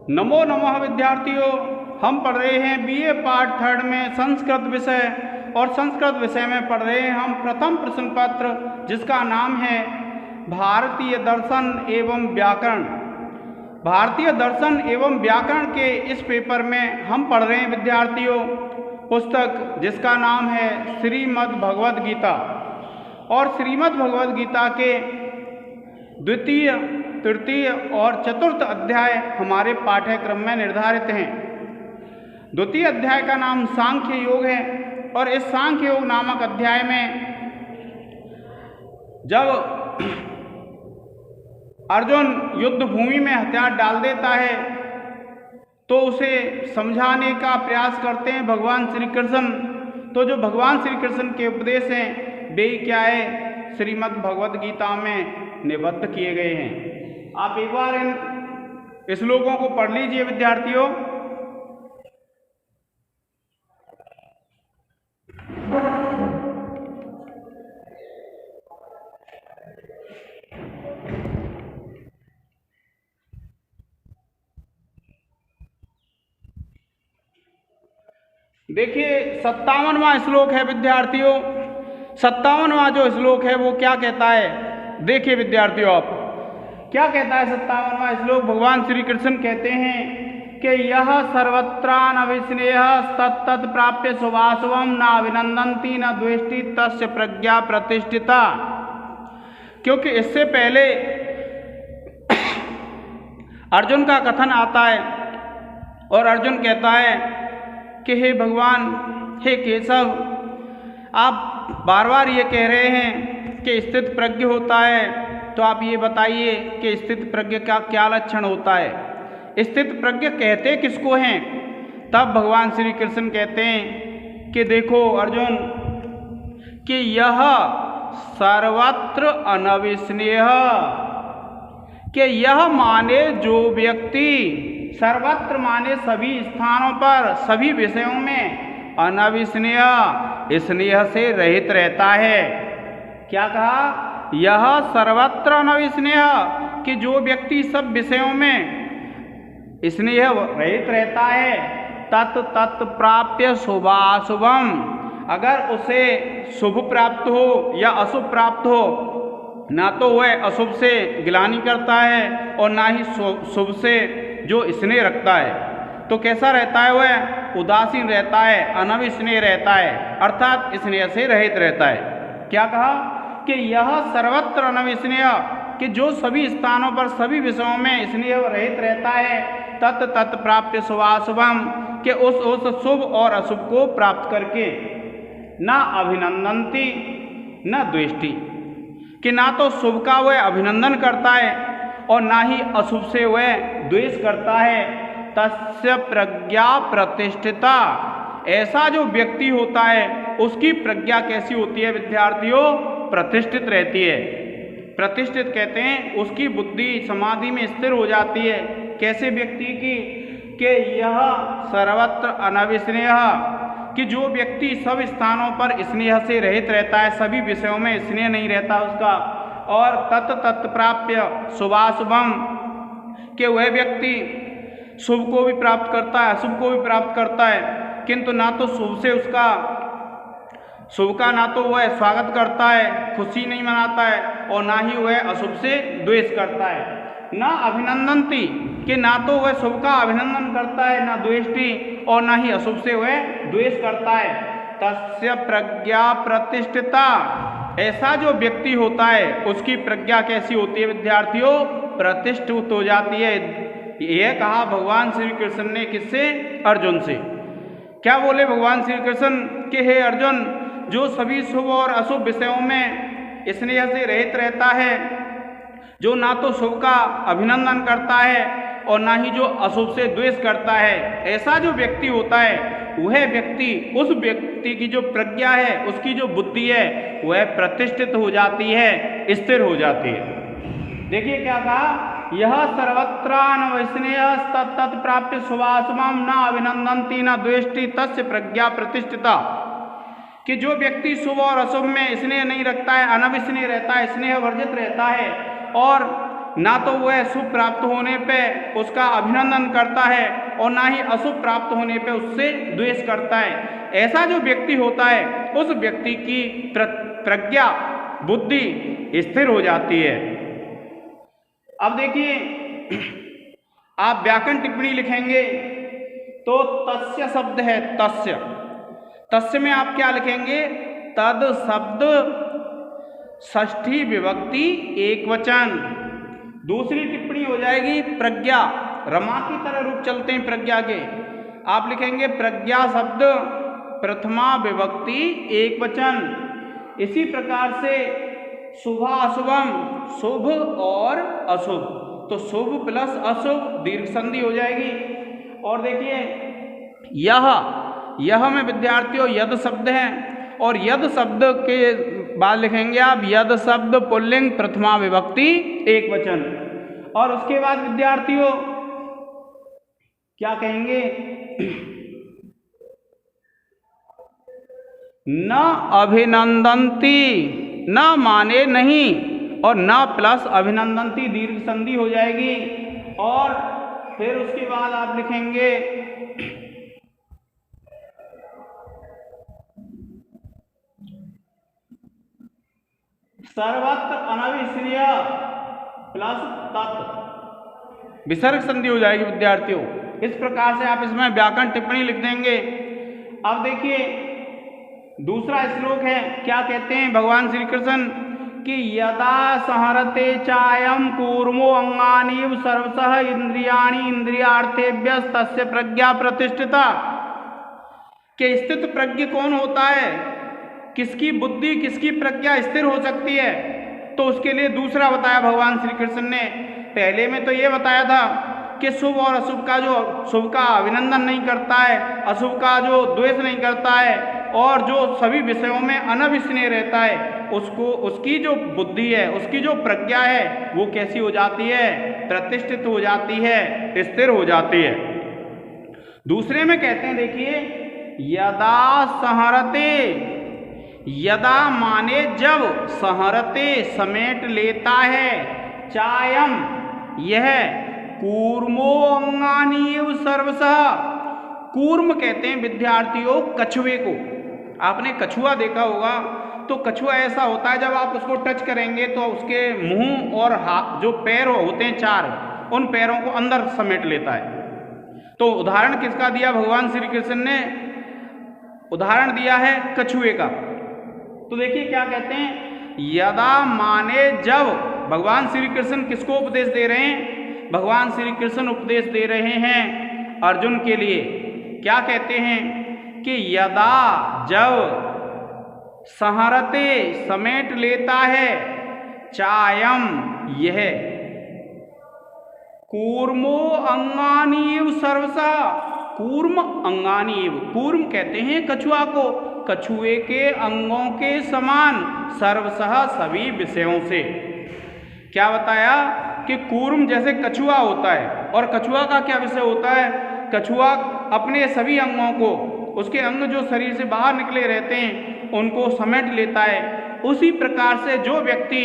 नमो नमः विद्यार्थियों, हम पढ़ रहे हैं बीए पार्ट थर्ड में संस्कृत विषय। और संस्कृत विषय में पढ़ रहे हैं हम प्रथम प्रश्न पत्र, जिसका नाम है भारतीय दर्शन एवं व्याकरण। भारतीय दर्शन एवं व्याकरण के इस पेपर में हम पढ़ रहे हैं विद्यार्थियों पुस्तक जिसका नाम है श्रीमद् भगवद गीता। और श्रीमद् भगवद गीता के द्वितीय, तृतीय और चतुर्थ अध्याय हमारे पाठ्यक्रम में निर्धारित हैं। द्वितीय अध्याय का नाम सांख्य योग है और इस सांख्य योग नामक अध्याय में जब अर्जुन युद्ध भूमि में हथियार डाल देता है तो उसे समझाने का प्रयास करते हैं भगवान श्री कृष्ण। तो जो भगवान श्री कृष्ण के उपदेश हैं वे क्या है, श्रीमद् भगवद गीता में निबद्ध किए गए हैं। आप एक बार इन श्लोकों को पढ़ लीजिए विद्यार्थियों। देखिए 57वां श्लोक है विद्यार्थियों। 57वां जो श्लोक है वो क्या कहता है, देखिए विद्यार्थियों आप क्या कहता है 57वां श्लोक। भगवान श्री कृष्ण कहते हैं कि यह सर्वत्रानविस्नेह तत्तत् प्राप्य शुभाशुभम न अभिनंदन्ति न द्वेष्टि तस्य प्रज्ञा प्रतिष्ठिता। क्योंकि इससे पहले अर्जुन का कथन आता है और अर्जुन कहता है कि हे भगवान, हे केशव, आप बार बार ये कह रहे हैं कि स्थित प्रज्ञ होता है, तो आप ये बताइए कि स्थित प्रज्ञ का क्या लक्षण होता है। स्थित प्रज्ञ कहते किसको हैं? तब भगवान श्री कृष्ण कहते हैं कि देखो अर्जुन, कि यह सर्वत्र अनविस्नेह, कि यह माने जो व्यक्ति, सर्वत्र माने सभी स्थानों पर सभी विषयों में, अनविस्नेह स्नेह से रहित रहता है। क्या कहा? यह सर्वत्र अनविस्नेह, कि जो व्यक्ति सब विषयों में स्नेह रहित रहता है, तत् तत् प्राप्य शुभाशुभम, अगर उसे शुभ प्राप्त हो या अशुभ प्राप्त हो, ना तो वह अशुभ से गिलानी करता है और ना ही शुभ से जो स्नेह रखता है। तो कैसा रहता है? वह उदासीन रहता है, अनविस्नेह रहता है, अर्थात स्नेह से रहित रहता है। क्या कहा? कि यह सर्वत्र अनविस्नेह, कि जो सभी स्थानों पर सभी विषयों में स्नेह रहित रहता है, तत् तत् प्राप्य शुभाशुभम, कि उस शुभ और अशुभ को प्राप्त करके न अभिनंदन्ति न द्वेष्टि, कि ना तो शुभ का वह अभिनंदन करता है और ना ही अशुभ से वह द्वेष करता है। तस्य प्रज्ञा प्रतिष्ठिता, ऐसा जो व्यक्ति होता है उसकी प्रज्ञा कैसी होती है विद्यार्थियों? प्रतिष्ठित रहती है। प्रतिष्ठित कहते हैं उसकी बुद्धि समाधि में स्थिर हो जाती है। कैसे व्यक्ति की? कि यह सर्वत्र अनविस्नेह, कि जो व्यक्ति सब स्थानों पर स्नेह से रहित रहता है, सभी विषयों में स्नेह नहीं रहता उसका, और तत् तत् प्राप्य शुभाशुभम, कि वह व्यक्ति शुभ को भी प्राप्त करता है अशुभ को भी प्राप्त करता है, किंतु ना तो शुभ से उसका, शुभ का ना तो वह स्वागत करता है, खुशी नहीं मनाता है, और ना ही वह अशुभ से द्वेष करता है। ना अभिनंदन्ति, कि ना तो वह शुभ का अभिनंदन करता है, ना द्वेष्टि, और ना ही अशुभ से वह द्वेष करता है। तस्य प्रज्ञा प्रतिष्ठिता, ऐसा जो व्यक्ति होता है उसकी प्रज्ञा कैसी होती है विद्यार्थियों? प्रतिष्ठित हो जाती है। यह कहा भगवान श्री कृष्ण ने किससे? अर्जुन से। क्या बोले भगवान श्री कृष्ण कि हे अर्जुन, जो सभी शुभ और अशुभ विषयों में स्नेह से रहित रहता है, जो ना तो शुभ का अभिनंदन करता है और ना ही जो अशुभ से द्वेष करता है, ऐसा जो व्यक्ति होता है वह व्यक्ति, उस व्यक्ति की जो प्रज्ञा है, उसकी जो बुद्धि है, वह प्रतिष्ठित हो जाती है, स्थिर हो जाती है। देखिए क्या कहा? यह सर्वत्रानविस्नेह तत्तत् प्राप्य शुभाशुभम न अभिनंदन्ति न द्वेष्टि तस्य प्रज्ञा प्रतिष्ठिता, कि जो व्यक्ति शुभ और अशुभ में स्नेह नहीं रखता है, अनविस्नेह रहता है, स्नेह वर्जित रहता है और ना तो वह शुभ प्राप्त होने पे उसका अभिनंदन करता है और ना ही अशुभ प्राप्त होने पे उससे द्वेष करता है। ऐसा जो व्यक्ति होता है उस व्यक्ति की प्रज्ञा बुद्धि स्थिर हो जाती है। अब देखिए, आप व्याकरण टिप्पणी लिखेंगे तो तस्य शब्द है, तस्य। तस्य में आप क्या लिखेंगे? तद शब्द षष्ठी विभक्ति एक वचन। दूसरी टिप्पणी हो जाएगी प्रज्ञा, रमा की तरह रूप चलते हैं प्रज्ञा के। आप लिखेंगे प्रज्ञा शब्द प्रथमा विभक्ति एक वचन। इसी प्रकार से शुभा अशुभम, शुभ और अशुभ, तो शुभ प्लस अशुभ दीर्घ संधि हो जाएगी। और देखिए यह में विद्यार्थियों यद शब्द है और यद शब्द के बाद लिखेंगे आप यद शब्द पुल्लिंग प्रथमा विभक्ति एक वचन। और उसके बाद विद्यार्थियों क्या कहेंगे? न अभिनंदन्ति, न माने नहीं, और न प्लस अभिनंदन्ति दीर्घ संधि हो जाएगी। और फिर उसके बाद आप लिखेंगे सर्वत्र अनविसर्य प्लस तत्, विसर्ग संधि हो जाएगी विद्यार्थियों। इस प्रकार से आप इसमें व्याकरण टिप्पणी लिख देंगे। अब देखिए दूसरा श्लोक है, क्या कहते हैं भगवान श्री कृष्ण कि यदा संहरते चायम कूर्मो अंगानीव सर्वशः इंद्रियाणि इंद्रियार्थेभ्यः तस्य प्रज्ञा प्रतिष्ठिता। कि स्थित प्रज्ञ कौन होता है, किसकी बुद्धि किसकी प्रज्ञा स्थिर हो सकती है, तो उसके लिए दूसरा बताया भगवान श्री कृष्ण ने। पहले में तो ये बताया था कि शुभ और अशुभ का जो शुभ का अभिनंदन नहीं करता है, अशुभ का जो द्वेष नहीं करता है, और जो सभी विषयों में अनभिस्नेह रहता है, उसको उसकी जो बुद्धि है, उसकी जो प्रज्ञा है वो कैसी हो जाती है? प्रतिष्ठित हो जाती है, स्थिर हो जाती है। दूसरे में कहते हैं देखिए यदा संहरते, यदा माने जब, संहरते समेट लेता है, चायम यह, कूर्मो अंगानीव सर्वशः। कूर्म कहते हैं विद्यार्थियों कछुए को। आपने कछुआ देखा होगा, तो कछुआ ऐसा होता है जब आप उसको टच करेंगे तो उसके मुंह और हाथ जो पैर होते हैं चार, उन पैरों को अंदर समेट लेता है। तो उदाहरण किसका दिया भगवान श्री कृष्ण ने? उदाहरण दिया है कछुए का। तो देखिए क्या कहते हैं, यदा माने जब। भगवान श्री कृष्ण किसको उपदेश दे रहे हैं? भगवान श्री कृष्ण उपदेश दे रहे हैं अर्जुन के लिए। क्या कहते हैं कि यदा जब, संहरते समेट लेता है, चायम यह, कूर्मो अंगानीव सर्वशः। कूर्म अंगानीव, कूर्म कहते हैं कछुआ को, कछुए के अंगों के समान, सर्वशः सभी विषयों से। क्या बताया कि कूर्म जैसे कछुआ होता है, और कछुआ का क्या विषय होता है? कछुआ अपने सभी अंगों को, उसके अंग जो शरीर से बाहर निकले रहते हैं उनको समेट लेता है। उसी प्रकार से जो व्यक्ति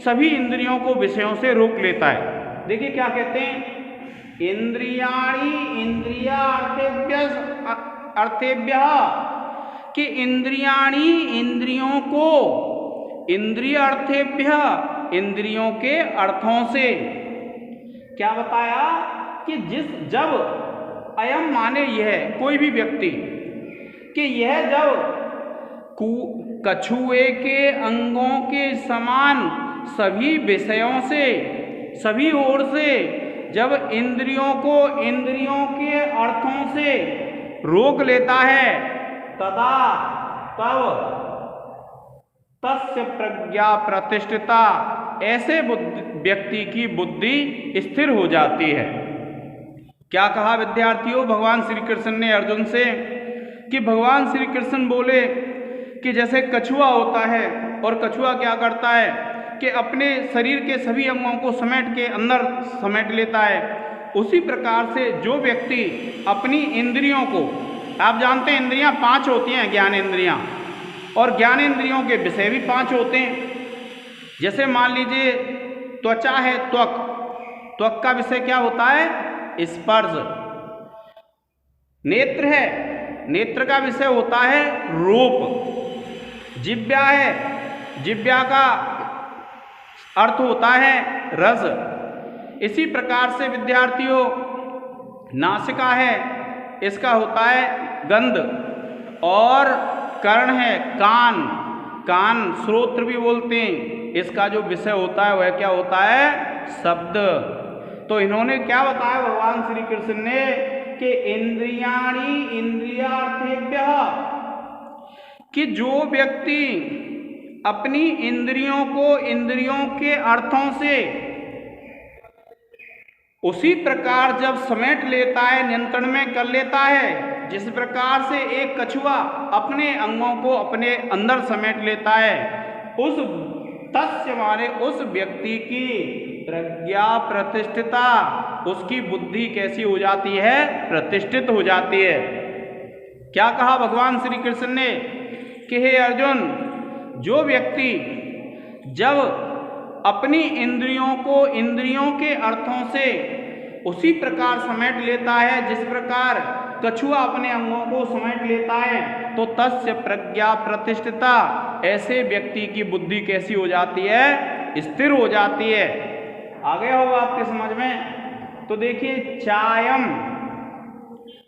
सभी इंद्रियों को विषयों से रोक लेता है। देखिए क्या कहते हैं, इंद्रियाणि इंद्रियार्थेभ्यः, कि इंद्रियाणि इंद्रियों को, इंद्रिय अर्थेभ्यः इंद्रियों के अर्थों से। क्या बताया कि जब अयम माने यह, कोई भी व्यक्ति, कि यह जब कछुए के अंगों के समान सभी विषयों से, सभी ओर से जब इंद्रियों को इंद्रियों के अर्थों से रोक लेता है, तदा तब तस्य प्रज्ञा प्रतिष्ठिता, ऐसे व्यक्ति की बुद्धि स्थिर हो जाती है। क्या कहा विद्यार्थियों भगवान श्री कृष्ण ने अर्जुन से? कि भगवान श्री कृष्ण बोले कि जैसे कछुआ होता है, और कछुआ क्या करता है कि अपने शरीर के सभी अंगों को समेट के अंदर समेट लेता है, उसी प्रकार से जो व्यक्ति अपनी इंद्रियों को, आप जानते हैं इंद्रियां 5 होती हैं, ज्ञान इंद्रियां, और ज्ञान इंद्रियों के विषय भी 5 होते हैं। जैसे मान लीजिए त्वचा है, त्वक, त्वक का विषय क्या होता है? स्पर्श। नेत्र है, नेत्र का विषय होता है रूप। जिह्वा है, जिह्वा का अर्थ होता है रस। इसी प्रकार से विद्यार्थियों नासिका है, इसका होता है गंध। और कर्ण है कान, कान श्रोत्र भी बोलते हैं, इसका जो विषय होता है वह क्या होता है? शब्द। तो इन्होंने क्या बताया भगवान श्री कृष्ण ने कि इंद्रियाणि इंद्रियार्थेभ्यः, कि जो व्यक्ति अपनी इंद्रियों को इंद्रियों के अर्थों से उसी प्रकार जब समेट लेता है, नियंत्रण में कर लेता है, जिस प्रकार से एक कछुआ अपने अंगों को अपने अंदर समेट लेता है, उस तस्य माने उस व्यक्ति की प्रज्ञा प्रतिष्ठिता, उसकी बुद्धि कैसी हो जाती है? प्रतिष्ठित हो जाती है। क्या कहा भगवान श्री कृष्ण ने कि हे अर्जुन, जो व्यक्ति जब अपनी इंद्रियों को इंद्रियों के अर्थों से उसी प्रकार समेट लेता है जिस प्रकार कछुआ अपने अंगों को समेट लेता है, तो तस्य प्रज्ञा प्रतिष्ठिता, ऐसे व्यक्ति की बुद्धि कैसी हो जाती है? स्थिर हो जाती है। आगे होगा आपके समझ में। तो देखिए चायम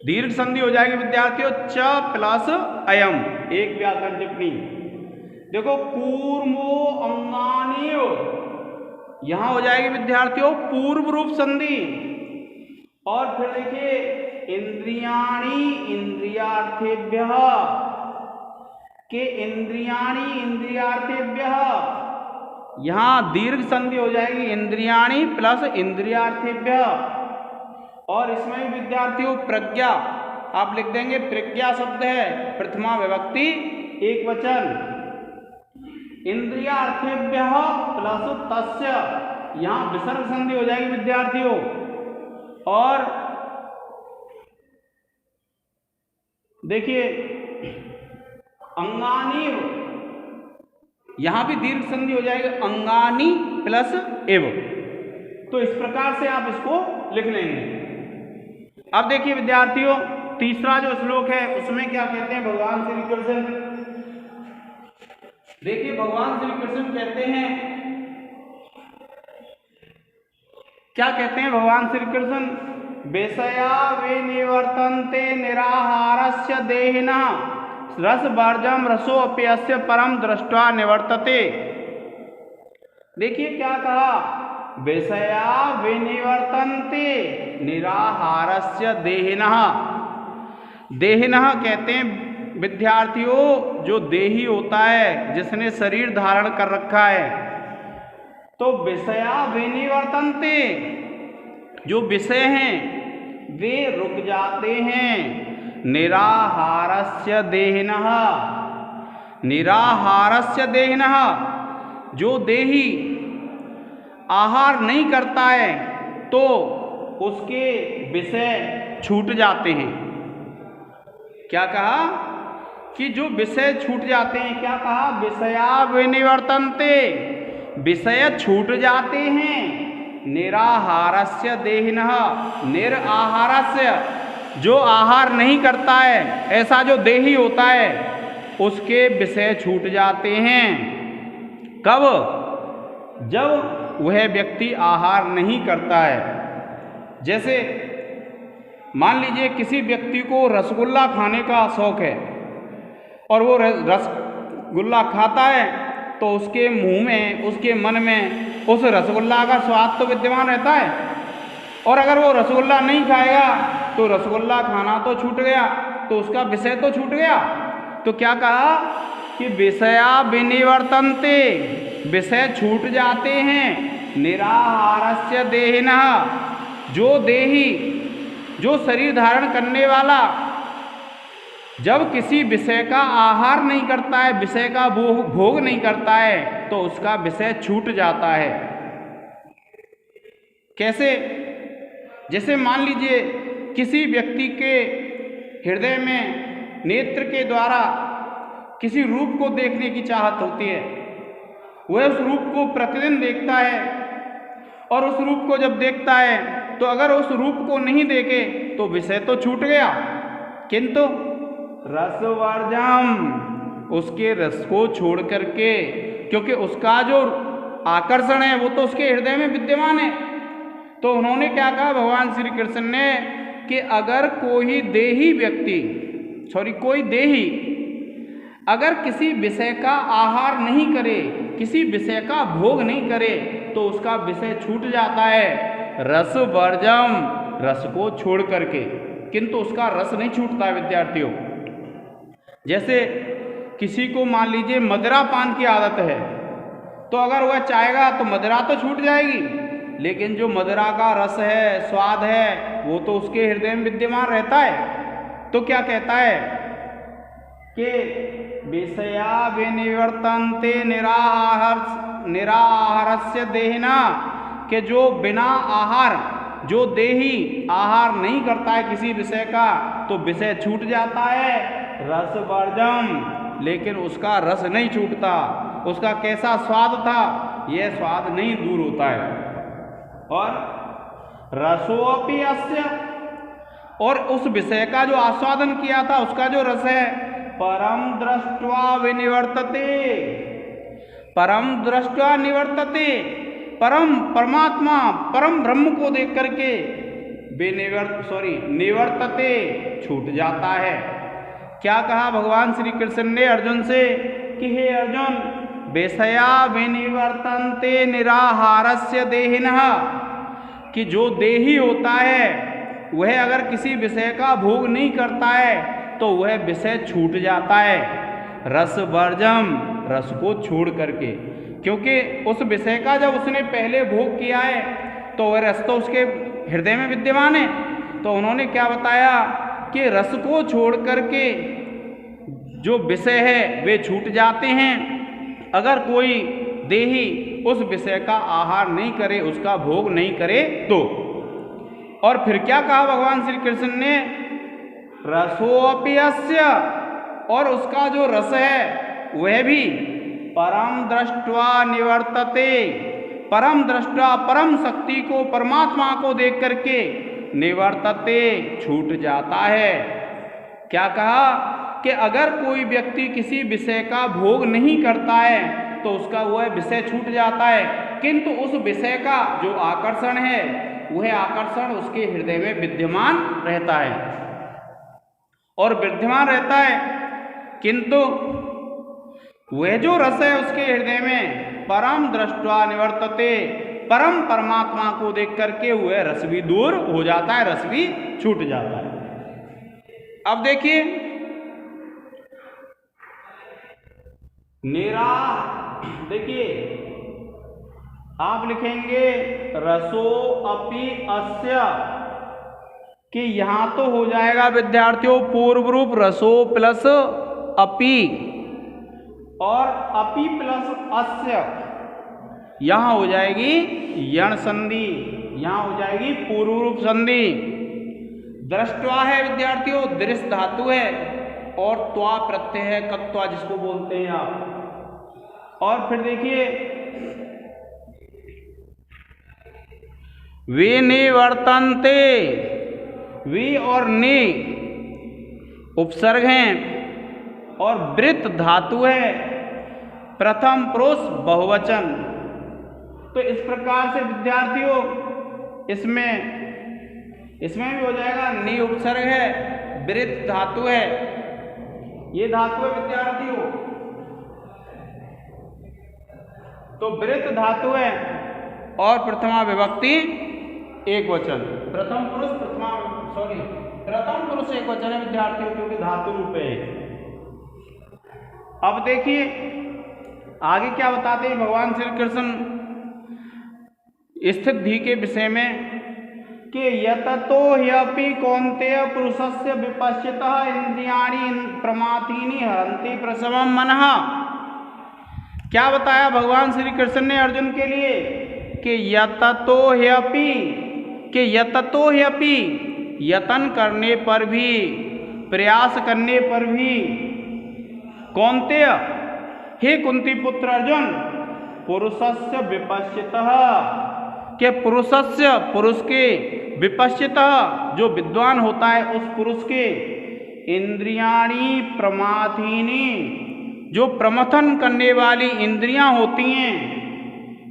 दीर्घ संधि हो जाएगी विद्यार्थियों, च प्लस अयम, एक व्याकरण टिप्पणी। देखो कूर्मो अंगानीव, यहां हो जाएगी विद्यार्थियों पूर्व रूप संधि। और फिर देखिए इंद्रियाणि इंद्रियार्थेभ्यः, के इंद्रियाणि इंद्रियार्थेभ्यः, यहां दीर्घ संधि हो जाएगी इंद्रियाणि प्लस इंद्रियार्थेभ्यः। और इसमें विद्यार्थियों प्रज्ञा आप लिख देंगे, प्रज्ञा शब्द है प्रथमा विभक्ति एक वचन। इंद्रियार्थेभ्यः प्लस तस्य, यहां विसर्ग संधि हो जाएगी विद्यार्थियों। और देखिए अंगानी, यहां भी दीर्घ संधि हो जाएगी अंगानी प्लस एव। तो इस प्रकार से आप इसको लिख लेंगे। अब देखिए विद्यार्थियों तीसरा जो श्लोक है उसमें क्या कहते हैं भगवान श्री कृष्ण। देखिए भगवान श्री कृष्ण कहते हैं, क्या कहते हैं भगवान श्री कृष्ण? विषया विनिवर्तन्ते निराहारस्य देहिनः रसवर्जम रसोऽप्यस्य परम दृष्ट्वा निवर्तते। देखिए क्या कहा, विषया विनिवर्तन्ते निराहारस्य देहिनः। देहिनः कहते हैं विद्यार्थियों जो देही होता है, जिसने शरीर धारण कर रखा है। तो विषया विनिवर्तन्ते, जो विषय हैं वे रुक जाते हैं। निराहारस्य देहिनः, निराहारस्य देहिनः, जो देही आहार नहीं करता है तो उसके विषय छूट जाते हैं। क्या कहा कि जो विषय छूट जाते हैं, क्या कहा? विषया विनिवर्तन्ते, विषय छूट जाते हैं। निराहारस्य देहिनः, निराहारस्य, जो आहार नहीं करता है ऐसा जो देही होता है उसके विषय छूट जाते हैं। कब? जब वह व्यक्ति आहार नहीं करता है। जैसे मान लीजिए किसी व्यक्ति को रसगुल्ला खाने का शौक है और वो रसगुल्ला खाता है, तो उसके मुंह में, उसके मन में उस रसगुल्ला का स्वाद तो विद्यमान रहता है। और अगर वो रसगुल्ला नहीं खाएगा तो रसगुल्ला खाना तो छूट गया, तो उसका विषय तो छूट गया। तो क्या कहा कि विषया विनिवर्तन्ते, विषय छूट जाते हैं। निराहारस्य देहिनः, जो देही, जो शरीर धारण करने वाला जब किसी विषय का आहार नहीं करता है, विषय का भोग नहीं करता है, तो उसका विषय छूट जाता है। कैसे? जैसे मान लीजिए किसी व्यक्ति के हृदय में नेत्र के द्वारा किसी रूप को देखने की चाहत होती है, वह उस रूप को प्रतिदिन देखता है और उस रूप को जब देखता है तो अगर उस रूप को नहीं देखे तो विषय तो छूट गया, किंतु रसवर्जम, उसके रस को छोड़ करके, क्योंकि उसका जो आकर्षण है वो तो उसके हृदय में विद्यमान है। तो उन्होंने क्या कहा भगवान श्री कृष्ण ने कि अगर कोई देही व्यक्ति, कोई देही अगर किसी विषय का आहार नहीं करे, किसी विषय का भोग नहीं करे तो उसका विषय छूट जाता है रस वर्जम, रस को छोड़ करके, किंतु उसका रस नहीं छूटता है विद्यार्थियों। जैसे किसी को मान लीजिए मदिरा पान की आदत है, तो अगर वह चाहेगा तो मदिरा तो छूट जाएगी, लेकिन जो मदिरा का रस है, स्वाद है, वो तो उसके हृदय में विद्यमान रहता है। तो क्या कहता है कि विषया विनिवर्तन्ते निराहारस्य देहिना, कि जो बिना आहार, जो देही आहार नहीं करता है किसी विषय का तो विषय छूट जाता है रस वर्जम, लेकिन उसका रस नहीं छूटता। उसका कैसा स्वाद था यह स्वाद नहीं दूर होता है। और रसोपि अस्य, और उस विषय का जो आस्वादन किया था उसका जो रस है परम दृष्ट्वा विनिवर्तते, परम दृष्ट्वा निवर्तते, परम परमात्मा परम ब्रह्म को देख करके निवर्तते, छूट जाता है। क्या कहा भगवान श्री कृष्ण ने अर्जुन से कि हे अर्जुन, विषया विनिवर्तन्ते निराहारस्य देहिनः, कि जो देही होता है वह अगर किसी विषय का भोग नहीं करता है तो वह विषय छूट जाता है रस वर्जम, रस को छोड़ करके, क्योंकि उस विषय का जब उसने पहले भोग किया है तो वह रस तो उसके हृदय में विद्यमान है। तो उन्होंने क्या बताया कि रस को छोड़ करके जो विषय है वे छूट जाते हैं अगर कोई देही उस विषय का आहार नहीं करे, उसका भोग नहीं करे तो। और फिर क्या कहा भगवान श्री कृष्ण ने, रसोऽपि अस्य, और उसका जो रस है वह भी परम दृष्ट्वा निवर्तते, परम दृष्टा, परम शक्ति को, परमात्मा को देख करके निवर्तते, छूट जाता है। क्या कहा कि अगर कोई व्यक्ति किसी विषय का भोग नहीं करता है तो उसका वह विषय छूट जाता है, किंतु उस विषय का जो आकर्षण है वह आकर्षण उसके हृदय में विद्यमान रहता है और विद्यमान रहता है, किंतु वह जो रस है उसके हृदय में परम दृष्ट्वा निवर्तते, परम परमात्मा को देख करके वह रस भी दूर हो जाता है, रस भी छूट जाता है। अब देखिए देखिए आप लिखेंगे रसो अपि अस्य, कि यहां तो हो जाएगा विद्यार्थियों पूर्व रूप रसो प्लस अपि, और अपि प्लस अस्य यहां हो जाएगी यण संधि, यहां हो जाएगी पूर्व रूप संधि। दृष्टवा है विद्यार्थियों, दृश्य धातु है, और त्वा प्रत्यय है, कत्वा जिसको बोलते हैं आप। और फिर देखिए विनिवर्तन्ते, वि और नि उपसर्ग हैं और वृत्त धातु है, प्रथम पुरुष बहुवचन। तो इस प्रकार से विद्यार्थियों इसमें भी हो जाएगा, नि उपसर्ग है, वृत्त धातु है, ये धातु है विद्यार्थियों। तो वृत्त धातु है और प्रथमा विभक्ति एक वचन, प्रथम पुरुष प्रथम पुरुष एक वचन है विद्यार्थियों, क्योंकि धातु रूप है। अब देखिए आगे क्या बताते हैं भगवान श्री कृष्ण स्थित धी के विषय में, कि यततो ह्यपि कौन्तेय पुरुषस्य विपश्चितः इंद्रियाणि प्रमाथीनि हरन्ति प्रसवं मनः। क्या बताया भगवान श्री कृष्ण ने अर्जुन के लिए कि यततो ह्यपि, कि यततो ह्यपि, यतन करने पर भी, प्रयास करने पर भी, कौन्तेय हे कुंती पुत्र अर्जुन, पुरुषस्य विपश्चितः, कि पुरुषस्य पुरुष के विपश्चितः जो विद्वान होता है उस पुरुष के इंद्रियाणि प्रमाथीनि जो प्रमथन करने वाली इंद्रियां होती हैं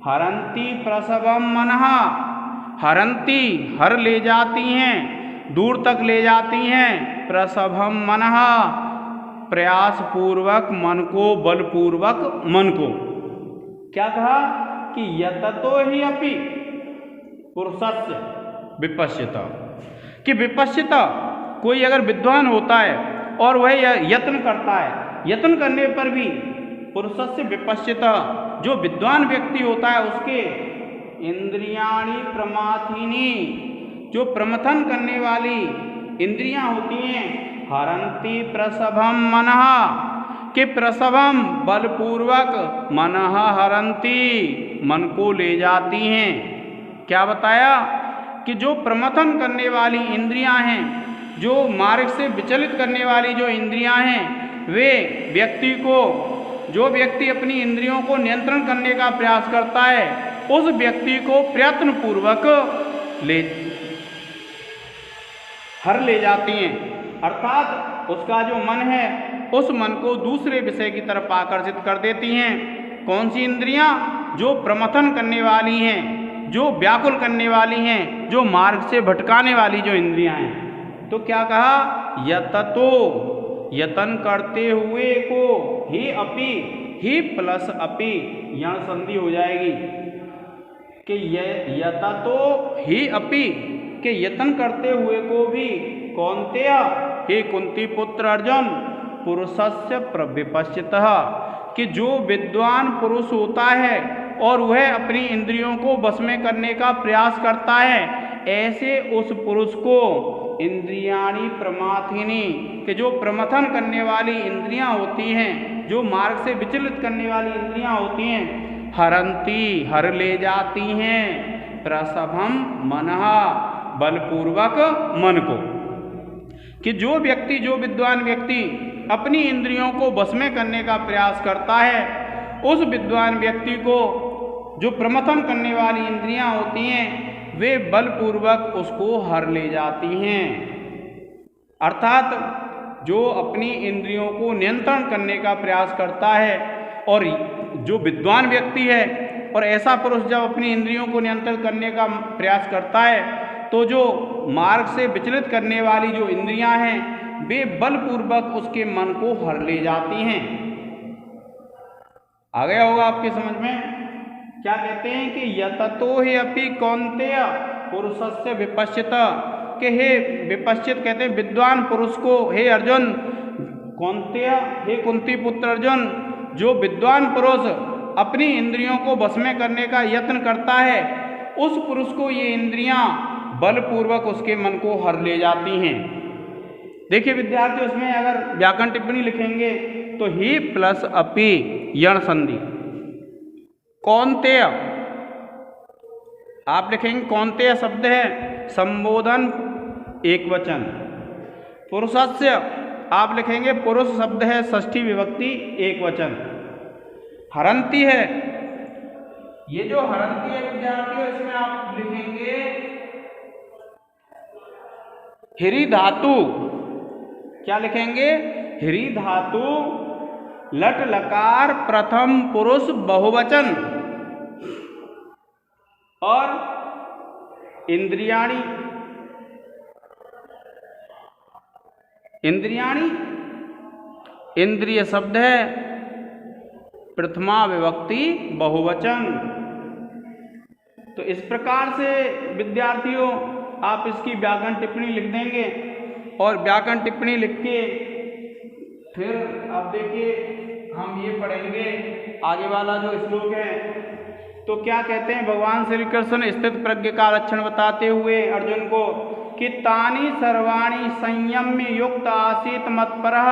हरंती प्रसवम मनः हरंती हर ले जाती हैं दूर तक ले जाती हैं प्रसभम मनः प्रयास पूर्वक मन को बलपूर्वक मन को। क्या कहा कि यततो ही अपि पुरुषस्य विपश्चिता कि विपश्चिता कोई अगर विद्वान होता है और वह यत्न करता है यत्न करने पर भी पुरुषस्य विपश्चिता जो विद्वान व्यक्ति होता है उसके इंद्रियाणि प्रमाथीनि जो प्रमथन करने वाली इंद्रियां होती हैं हरंती प्रसभम मनः कि प्रसभम बलपूर्वक मनः हरंती मन को ले जाती हैं। क्या बताया कि जो प्रमथन करने वाली इंद्रियां हैं जो मार्ग से विचलित करने वाली जो इंद्रियां हैं वे व्यक्ति को जो व्यक्ति अपनी इंद्रियों को नियंत्रण करने का प्रयास करता है उस व्यक्ति को प्रयत्न पूर्वक हर ले जाती हैं अर्थात उसका जो मन है उस मन को दूसरे विषय की तरफ आकर्षित कर देती हैं। कौन सी इंद्रियां जो प्रमथन करने वाली हैं जो व्याकुल करने वाली हैं जो मार्ग से भटकाने वाली जो इंद्रियां हैं। तो क्या कहा यततो यतन करते हुए को ही अपि ही प्लस अपि यण संधि हो जाएगी कि यततो ही अपि के यतन करते हुए को भी कौन्तेय हे कुंती पुत्र अर्जुन पुरुषस्य विपश्चितः कि जो विद्वान पुरुष होता है और वह अपनी इंद्रियों को वश में करने का प्रयास करता है ऐसे उस पुरुष को इंद्रियाणि प्रमाथीनि कि जो प्रमथन करने वाली इंद्रियां होती हैं जो मार्ग से विचलित करने वाली इंद्रियां होती हैं हरंती हर ले जाती हैं प्रसभम मनः बलपूर्वक मन को। कि जो व्यक्ति जो विद्वान व्यक्ति अपनी इंद्रियों को वश में करने का प्रयास करता है उस विद्वान व्यक्ति को जो प्रमथन करने वाली इंद्रियां होती हैं वे बलपूर्वक उसको हर ले जाती हैं। अर्थात जो अपनी इंद्रियों को नियंत्रण करने का प्रयास करता है और जो विद्वान व्यक्ति है और ऐसा पुरुष जब अपनी इंद्रियों को नियंत्रण करने का प्रयास करता है तो जो मार्ग से विचलित करने वाली जो इंद्रियां हैं वे बलपूर्वक उसके मन को हर ले जाती हैं। आ गया होगा आपके समझ में। क्या कहते हैं कि यततो ही अपि कौन्तेय पुरुषस्य विपश्चितः के हे विपश्चित कहते हैं विद्वान पुरुष को हे अर्जुन कौन्तेय हे कुंती पुत्र अर्जुन जो विद्वान पुरुष अपनी इंद्रियों को वश में करने का यत्न करता है उस पुरुष को ये इंद्रियां बलपूर्वक उसके मन को हर ले जाती हैं। देखिए विद्यार्थी उसमें अगर व्याकरण टिप्पणी लिखेंगे तो ही प्लस अपि यण संधि कौन्तेय आप लिखेंगे कौन्तेय शब्द है संबोधन एक वचन पुरुषस्य आप लिखेंगे पुरुष शब्द है षष्ठी विभक्ति एक वचन हरंती है ये जो हरंती है विद्यार्थियों इसमें आप लिखेंगे हिरी धातु क्या लिखेंगे हिरी धातु लट लकार प्रथम पुरुष बहुवचन और इंद्रियाणि इंद्रियाणि इंद्रिय शब्द है प्रथमा विभक्ति बहुवचन। तो इस प्रकार से विद्यार्थियों आप इसकी व्याकरण टिप्पणी लिख देंगे और व्याकरण टिप्पणी लिख के फिर आप देखिए हम ये पढ़ेंगे आगे वाला जो श्लोक है। तो क्या कहते हैं भगवान श्री कृष्ण स्थित प्रज्ञ का लक्षण बताते हुए अर्जुन को कि तानि सर्वाणि संयम्य युक्त आसीत मत्परः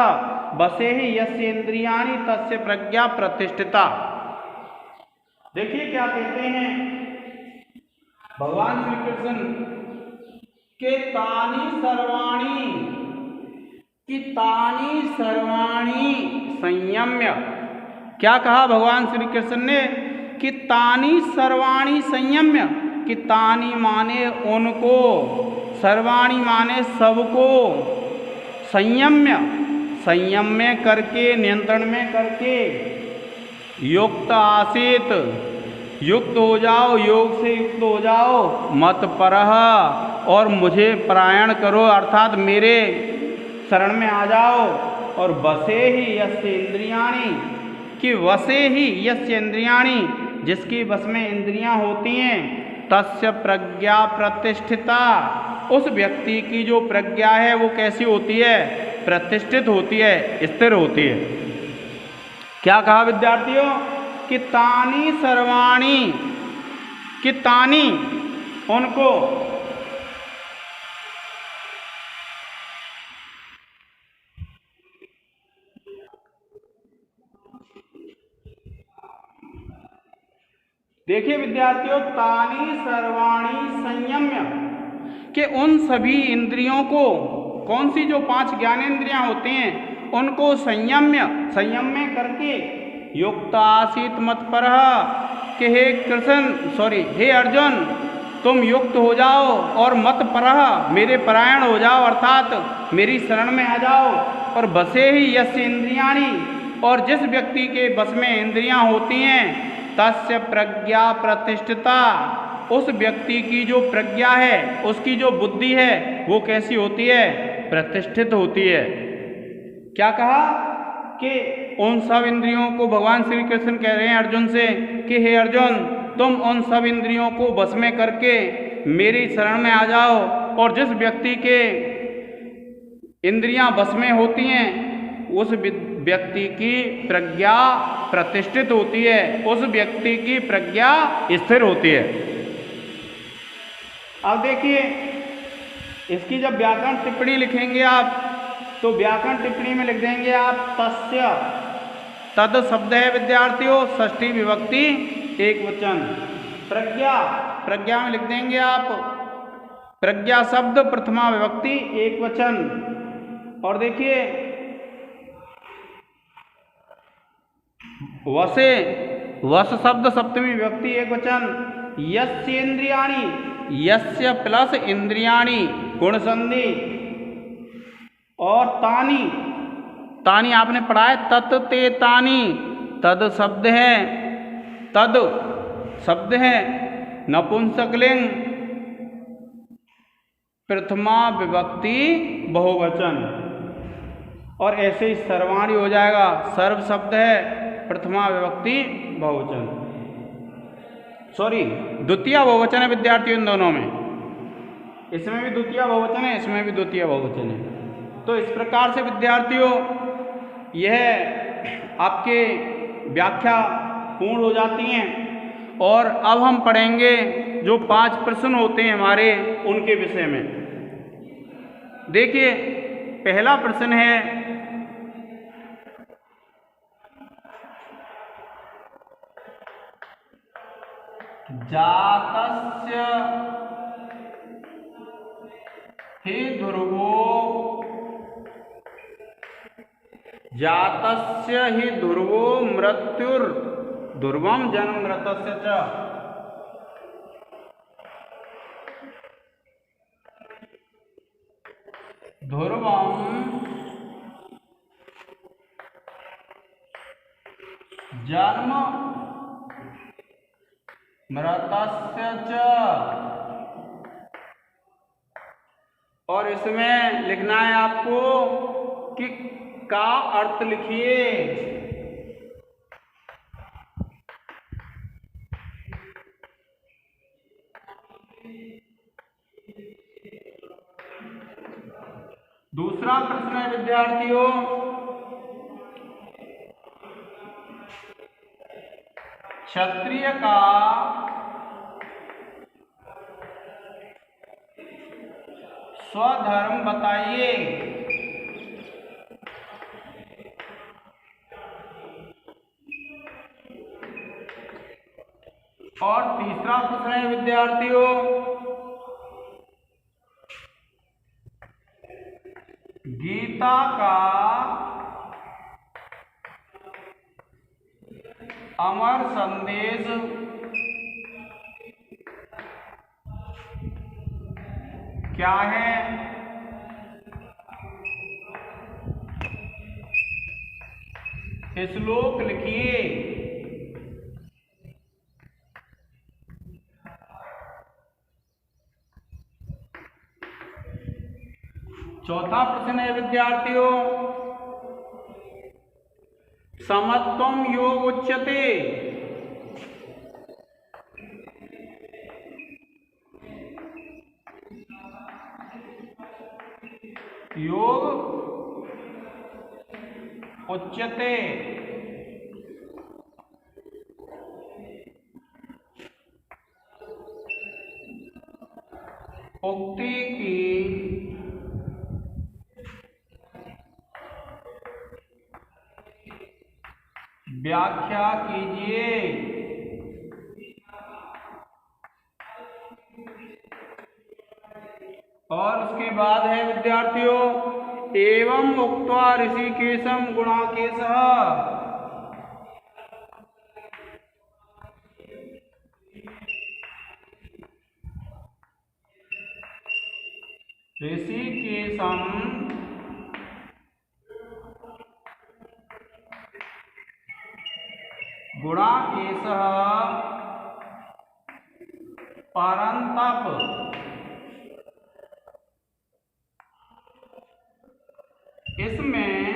बसेहि यस्य इंद्रियाणि तस्य प्रज्ञा प्रतिष्ठिता। देखिए क्या कहते हैं भगवान श्री कृष्ण के तानि सर्वाणि संयम्य। क्या कहा भगवान श्री कृष्ण ने कि तानि सर्वाणि संयम्य कि तानी माने उनको, सर्वाणी माने सबको, संयम्य संयम में करके, नियंत्रण में करके, युक्त आसीत युक्त हो जाओ, योग से युक्त हो जाओ, मत परह और मुझे परायण करो, अर्थात मेरे शरण में आ जाओ। और वसे ही यस्य इंद्रियाणि, कि वसे ही यस्य इंद्रियाणि, जिसकी वश में इंद्रियां होती हैं, तस्य प्रज्ञा प्रतिष्ठिता, उस व्यक्ति की जो प्रज्ञा है वो कैसी होती है? प्रतिष्ठित होती है, स्थिर होती है। क्या कहा विद्यार्थियों? कि तानी सर्वाणी, कि तानी उनको, देखिए विद्यार्थियों, तानी सर्वाणी संयम्य, कि उन सभी इंद्रियों को, कौन सी जो 5 ज्ञानेंद्रियां होती हैं उनको संयम में करके, युक्त आसीत मत परह, कि हे हे अर्जुन, तुम युक्त हो जाओ और मत परह, मेरे परायण हो जाओ, अर्थात मेरी शरण में आ जाओ। और बसे ही यस्य इंद्रियाणि, और जिस व्यक्ति के बस में इंद्रियां होती हैं, तस्य प्रज्ञा प्रतिष्ठिता, उस व्यक्ति की जो प्रज्ञा है, उसकी जो बुद्धि है, वो कैसी होती है? प्रतिष्ठित होती है। क्या कहा? कि उन सब इंद्रियों को, भगवान श्री कृष्ण कह रहे हैं अर्जुन से कि हे अर्जुन, तुम उन सब इंद्रियों को बस में करके मेरी शरण में आ जाओ। और जिस व्यक्ति के इंद्रियां बस में होती हैं, उस व्यक्ति की प्रज्ञा प्रतिष्ठित होती है, उस व्यक्ति की प्रज्ञा स्थिर होती है। अब देखिए, इसकी जब व्याकरण टिप्पणी लिखेंगे आप, तो व्याकरण टिप्पणी में लिख देंगे आप तस्य, तद शब्द है विद्यार्थियों षष्ठी विभक्ति एक वचन। प्रज्ञा, प्रज्ञा में लिख देंगे आप प्रज्ञा शब्द प्रथमा विभक्ति एक वचन। और देखिए वसे, वस शब्द सप्तमी विभक्ति एक वचन। यस्य इंद्रियाणि, यस्य प्लस इंद्रियाणि गुण संधि। और तानी, तानी आपने पढ़ा है तत् ते तानी, तद शब्द है, तद शब्द है नपुंसकलिंग प्रथमा विभक्ति बहुवचन। और ऐसे ही सर्वाणी हो जाएगा, सर्व शब्द है प्रथमा विभक्ति बहुवचन, सॉरी द्वितीय बहुवचन है विद्यार्थियों इन दोनों में, इसमें भी द्वितीय बहुवचन है, इसमें भी द्वितीय बहुवचन है। तो इस प्रकार से विद्यार्थियों यह आपके व्याख्या पूर्ण हो जाती हैं। और अब हम पढ़ेंगे जो 5 प्रश्न होते हैं हमारे, उनके विषय में। देखिए पहला प्रश्न है, जातस्य हि ध्रुवो, जातस्य हि ध्रुवो मृत्युर ध्रुवम जन्म मृतस्य च। ध्रुवम जन्म मृतस्य च। और इसमें लिखना है आपको कि का अर्थ लिखिए। दूसरा प्रश्न है विद्यार्थियों, क्षत्रिय का स्वधर्म बताइए। और तीसरा प्रश्न है विद्यार्थियों, गीता का अमर संदेश क्या है? श्लोक लिखिए। चौथा प्रश्न है विद्यार्थियों, समत्वम योग उच्यते। योग उच्यते। उक्ति की व्याख्या कीजिए। और उसके बाद है विद्यार्थियों, एवं उक्त्वा ऋषिकेशम गुणाकेशः। ऋषिकेशम गुणाकेशः परंतप इसमें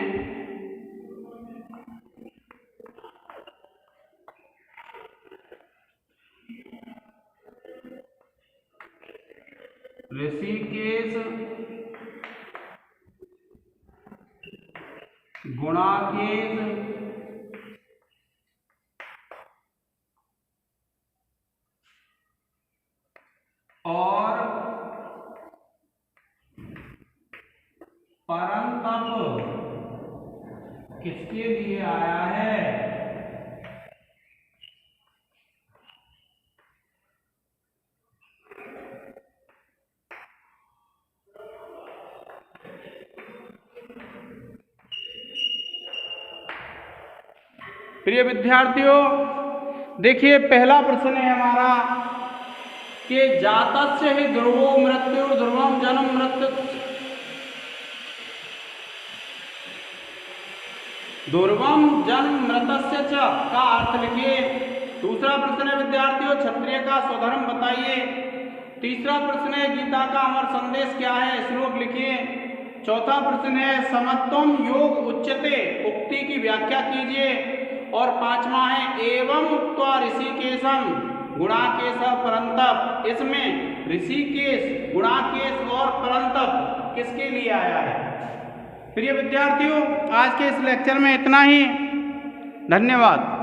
ऋषिकेश गुणाकेश और परंतप किसके लिए आया है? प्रिय विद्यार्थियों, देखिए पहला प्रश्न है हमारा कि जातस्य ही ध्रुवो मृत्यु ध्रुवम जन्म मृत्यु ध्रुवम जन्म मृतस्य च का अर्थ लिखिए। दूसरा प्रश्न है विद्यार्थियों, क्षत्रिय का स्वधर्म बताइए। तीसरा प्रश्न है, गीता का अमर संदेश क्या है? श्लोक लिखिए। चौथा प्रश्न है, समत्वम योग उच्यते उक्ति की व्याख्या कीजिए। और पांचवा है, एवं उक्त्वा ऋषिकेशम गुणाकेश परंतप, इसमें ऋषिकेश गुणाकेश और परंतप किसके लिए आया है? प्रिय विद्यार्थियों, आज के इस लेक्चर में इतना ही। धन्यवाद।